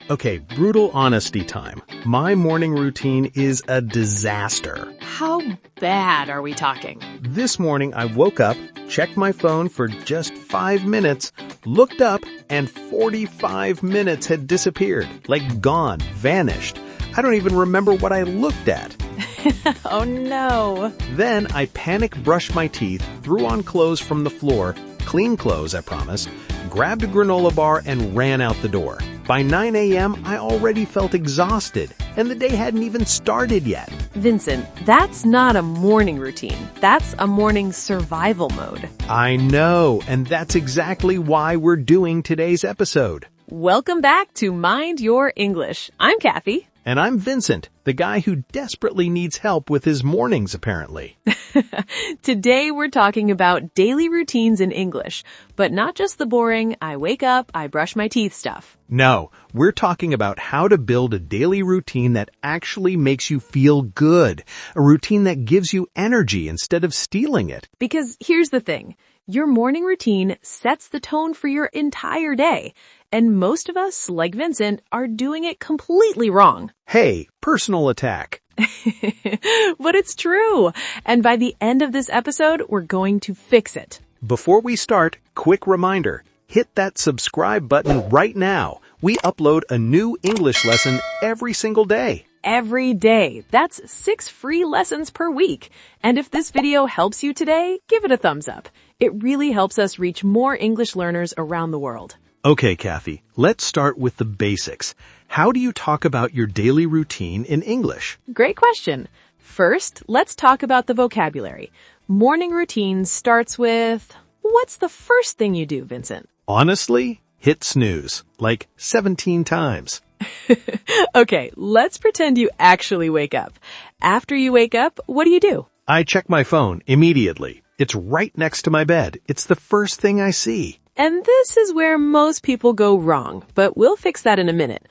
Okay, brutal honesty time. My morning routine is a disaster. How bad are we talking? This morning I woke up, checked my phone for just 5 minutes, looked up, and 45 minutes had disappeared. Like gone, vanished. I don't even remember what I looked at. Oh no. Then I panic brushed my teeth, threw on clothes from the floor, clean clothes, I promise, grabbed a granola bar and ran out the door. By 9 a.m., I already felt exhausted, and the day hadn't even started yet. Vincent, that's not a morning routine. That's a morning survival mode. I know, and that's exactly why we're doing today's episode. Welcome back to Mind Your English. I'm Kathy. And I'm Vincent, the guy who desperately needs help with his mornings, apparently. Today we're talking about daily routines in English, but not just the boring, I wake up, I brush my teeth stuff. No, we're talking about how to build a daily routine that actually makes you feel good. A routine that gives you energy instead of stealing it. Because here's the thing, your morning routine sets the tone for your entire day. And most of us, like Vincent, are doing it completely wrong. Hey, personal attack. But it's true. And by the end of this episode, we're going to fix it. Before we start, quick reminder. Hit that subscribe button right now. We upload a new English lesson every single day. Every day. That's 6 free lessons per week. And if this video helps you today, give it a thumbs up. It really helps us reach more English learners around the world. Okay, Kathy, let's start with the basics. How do you talk about your daily routine in English? Great question. First, let's talk about the vocabulary. Morning routine starts with, what's the first thing you do, Vincent? Honestly, hit snooze, like 17 times. Okay, let's pretend you actually wake up. After you wake up, what do? I check my phone immediately. It's right next to my bed. It's the first thing I see. And this is where most people go wrong, but we'll fix that in a minute.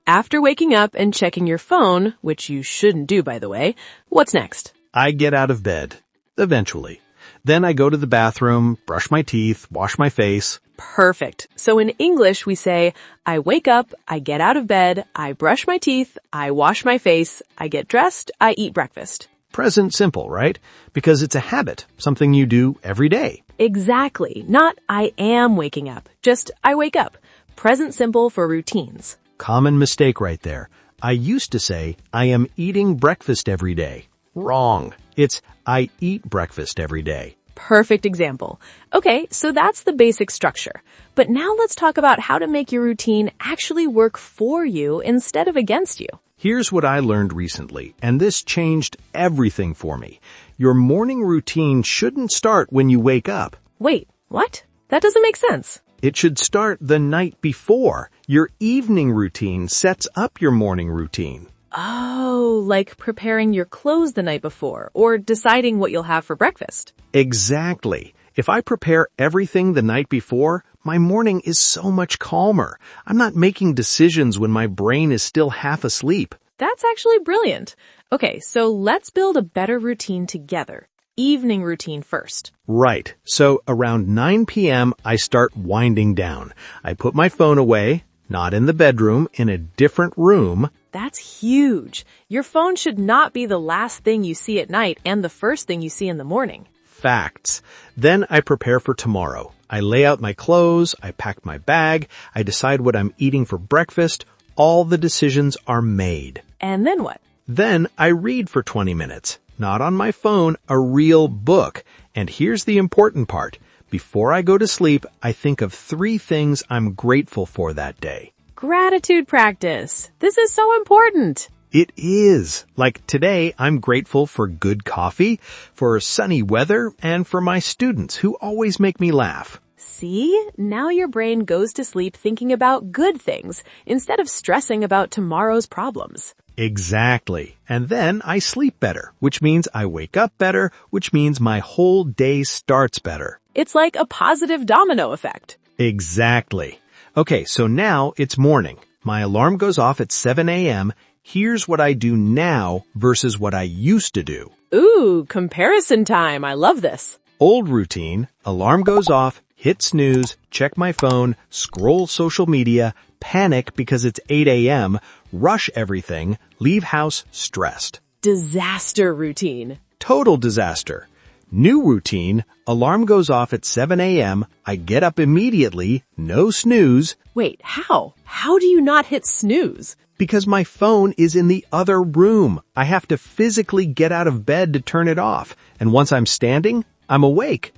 After waking up and checking your phone, which you shouldn't do, by the way, what's next? I get out of bed. Eventually. Then I go to the bathroom, brush my teeth, wash my face. Perfect. So in English, we say, I wake up, I get out of bed, I brush my teeth, I wash my face, I get dressed, I eat breakfast. Present simple, right? Because it's a habit, something you do every day. Exactly. Not I am waking up. Just I wake up. Present simple for routines. Common mistake right there. I used to say I am eating breakfast every day. Wrong. It's I eat breakfast every day. Perfect example. Okay, so that's the basic structure. But now let's talk about how to make your routine actually work for you instead of against you. Here's what I learned recently, and this changed everything for me. Your morning routine shouldn't start when you wake up. Wait, what? That doesn't make sense. It should start the night before. Your evening routine sets up your morning routine. Oh, like preparing your clothes the night before or deciding what you'll have for breakfast. Exactly. If I prepare everything the night before, my morning is so much calmer. I'm not making decisions when my brain is still half asleep. That's actually brilliant. Okay, so let's build a better routine together. Evening routine first. Right. So around 9 p.m., I start winding down. I put my phone away, not in the bedroom, in a different room. That's huge. Your phone should not be the last thing you see at night and the first thing you see in the morning. Facts. Then I prepare for tomorrow. I lay out my clothes, I pack my bag, I decide what I'm eating for breakfast. All the decisions are made. And then what? Then I read for 20 minutes. Not on my phone, a real book. And here's the important part. Before I go to sleep, I think of 3 things I'm grateful for that day. Gratitude practice. This is so important. It is. Like today, I'm grateful for good coffee, for sunny weather, and for my students who always make me laugh. See? Now your brain goes to sleep thinking about good things instead of stressing about tomorrow's problems. Exactly. And then I sleep better, which means I wake up better, which means my whole day starts better. It's like a positive domino effect. Exactly. Okay, so now it's morning. My alarm goes off at 7 a.m. Here's what I do now versus what I used to do. Ooh, comparison time. I love this. Old routine, alarm goes off, hit snooze, check my phone, scroll social media, panic because it's 8 a.m., rush everything, leave house stressed. Disaster routine. Total disaster. New routine, alarm goes off at 7 a.m., I get up immediately, no snooze. Wait, how? How do you not hit snooze? Because my phone is in the other room. I have to physically get out of bed to turn it off. And once I'm standing, I'm awake.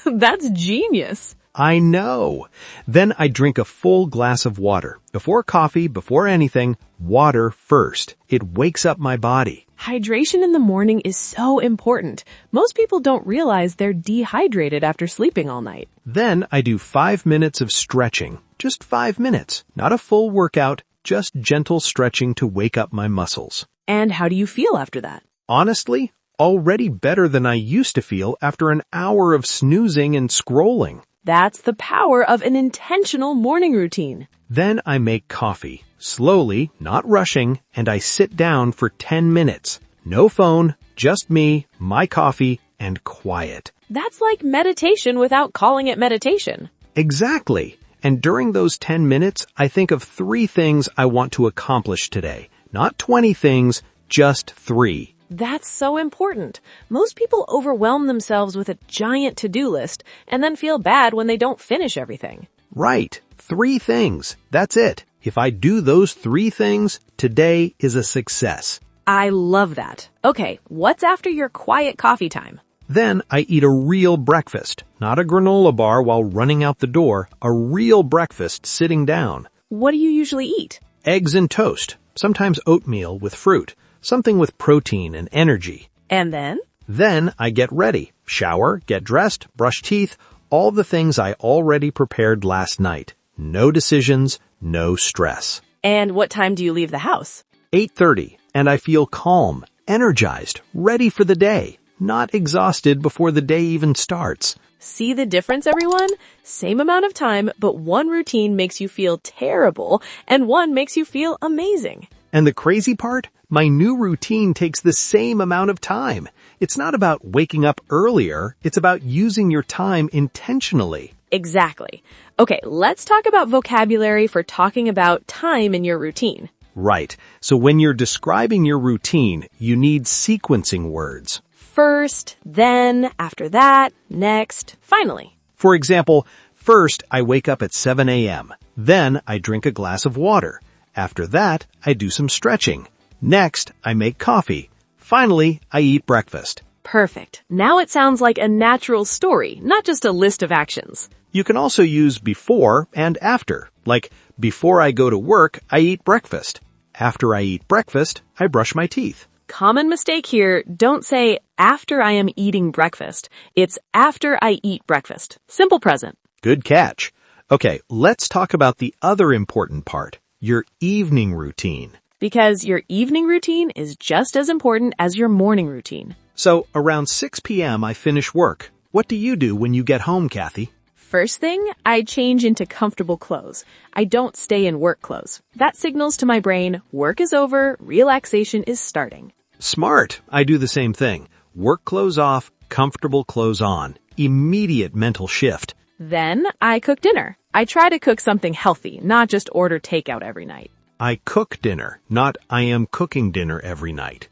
That's genius. I know. Then I drink a full glass of water. Before coffee, before anything, water first. It wakes up my body. Hydration in the morning is so important. Most people don't realize they're dehydrated after sleeping all night. Then I do 5 minutes of stretching. Just 5 minutes. Not a full workout, just gentle stretching to wake up my muscles. And how do you feel after that? Honestly, already better than I used to feel after an hour of snoozing and scrolling. That's the power of an intentional morning routine. Then I make coffee, slowly, not rushing, and I sit down for 10 minutes. No phone, just me, my coffee, and quiet. That's like meditation without calling it meditation. Exactly. And during those 10 minutes, I think of 3 things I want to accomplish today. Not 20 things, just 3. That's so important. Most people overwhelm themselves with a giant to-do list and then feel bad when they don't finish everything. Right. 3 things. That's it. If I do those 3 things, today is a success. I love that. Okay, what's after your quiet coffee time? Then I eat a real breakfast, not a granola bar while running out the door, a real breakfast sitting down. What do you usually eat? Eggs and toast, sometimes oatmeal with fruit, something with protein and energy. And then? Then I get ready, shower, get dressed, brush teeth, all the things I already prepared last night. No decisions, no stress. And what time do you leave the house? 8:30, and I feel calm, energized, ready for the day. Not exhausted before the day even starts. See the difference, everyone? Same amount of time, but one routine makes you feel terrible, and one makes you feel amazing. And the crazy part? My new routine takes the same amount of time. It's not about waking up earlier, it's about using your time intentionally. Exactly. Okay, let's talk about vocabulary for talking about time in your routine. Right. So when you're describing your routine, you need sequencing words. First, then, after that, next, finally. For example, first I wake up at 7 a.m. Then I drink a glass of water. After that, I do some stretching. Next, I make coffee. Finally, I eat breakfast. Perfect. Now it sounds like a natural story, not just a list of actions. You can also use before and after. Like, before I go to work, I eat breakfast. After I eat breakfast, I brush my teeth. Common mistake here, don't say after I am eating breakfast. It's after I eat breakfast. Simple present. Good catch. Okay, let's talk about the other important part, your evening routine. Because your evening routine is just as important as your morning routine. So, around 6 p.m. I finish work. What do you do when you get home, Kathy? First thing, I change into comfortable clothes. I don't stay in work clothes. That signals to my brain, work is over, relaxation is starting. Smart. I do the same thing. Work clothes off, comfortable clothes on. Immediate mental shift. Then I cook dinner. I try to cook something healthy, not just order takeout every night. I cook dinner, not I am cooking dinner every night.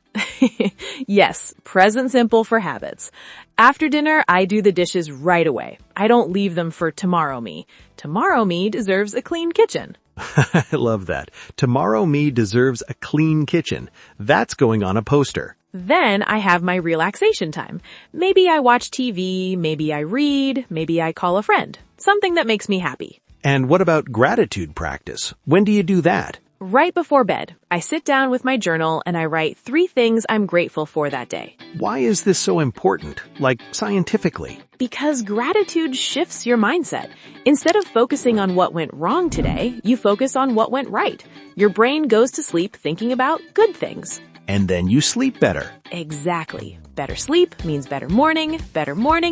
Yes, present simple for habits. After dinner, I do the dishes right away. I don't leave them for tomorrow me. Tomorrow me deserves a clean kitchen. I love that. Tomorrow me deserves a clean kitchen. That's going on a poster. Then I have my relaxation time. Maybe I watch TV, maybe I read, maybe I call a friend. Something that makes me happy. And what about gratitude practice? When do you do that? Right before bed, I sit down with my journal and I write 3 things I'm grateful for that day. Why is this so important? Like, scientifically? Because gratitude shifts your mindset. Instead of focusing on what went wrong today, you focus on what went right. Your brain goes to sleep thinking about good things. And then you sleep better. Exactly. Better sleep means better morning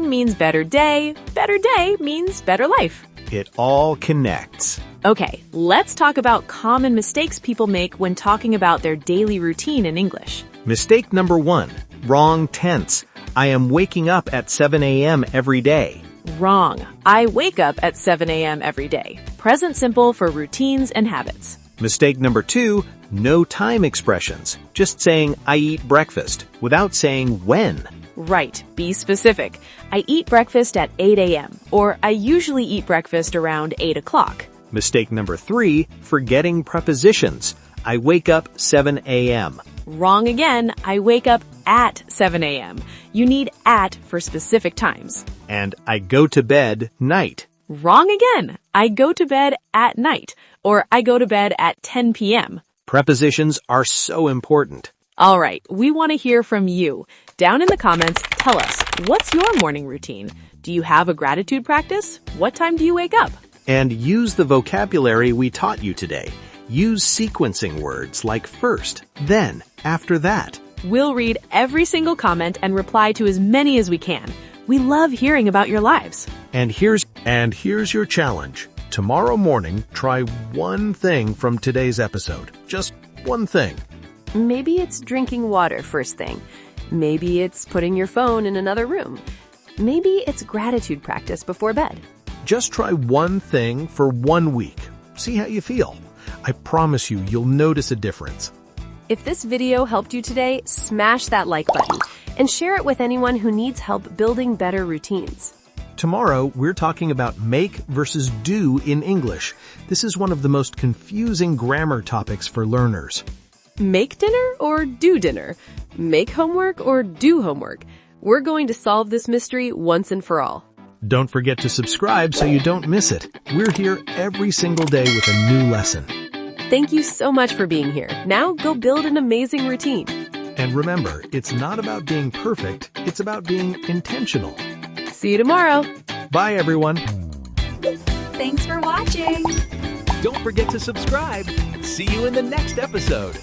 means better day means better life. It all connects. Okay, let's talk about common mistakes people make when talking about their daily routine in English. Mistake number 1, wrong tense. I am waking up at 7 a.m. every day. Wrong. I wake up at 7 a.m. every day. present simple for routines and habits. Mistake number 2, no time expressions. Just saying, I eat breakfast, without saying when. Right, be specific. I eat breakfast at 8 a.m. or I usually eat breakfast around 8 o'clock. Mistake number 3, forgetting prepositions. I wake up 7 a.m. Wrong again, I wake up at 7 a.m. You need at for specific times. And I go to bed night. Wrong again, I go to bed at night or I go to bed at 10 p.m. Prepositions are so important. All right, we want to hear from you. Down in the comments, tell us, what's your morning routine? Do you have a gratitude practice? What time do you wake up? And use the vocabulary we taught you today. Use sequencing words like first, then, after that. We'll read every single comment and reply to as many as we can. We love hearing about your lives. And here's your challenge. Tomorrow morning, try one thing from today's episode. Just one thing. Maybe it's drinking water first thing. Maybe it's putting your phone in another room. Maybe it's gratitude practice before bed. Just try one thing for 1 week. See how you feel. I promise you'll notice a difference. If this video helped you today, smash that like button and share it with anyone who needs help building better routines. Tomorrow, we're talking about make versus do in English. This is one of the most confusing grammar topics for learners. Make dinner or do dinner? Make homework or do homework? We're going to solve this mystery once and for all. Don't forget to subscribe so you don't miss it. We're here every single day with a new lesson. Thank you so much for being here. Now go build an amazing routine. And remember, it's not about being perfect, it's about being intentional. See you tomorrow. Bye, everyone. Thanks for watching. Don't forget to subscribe. See you in the next episode.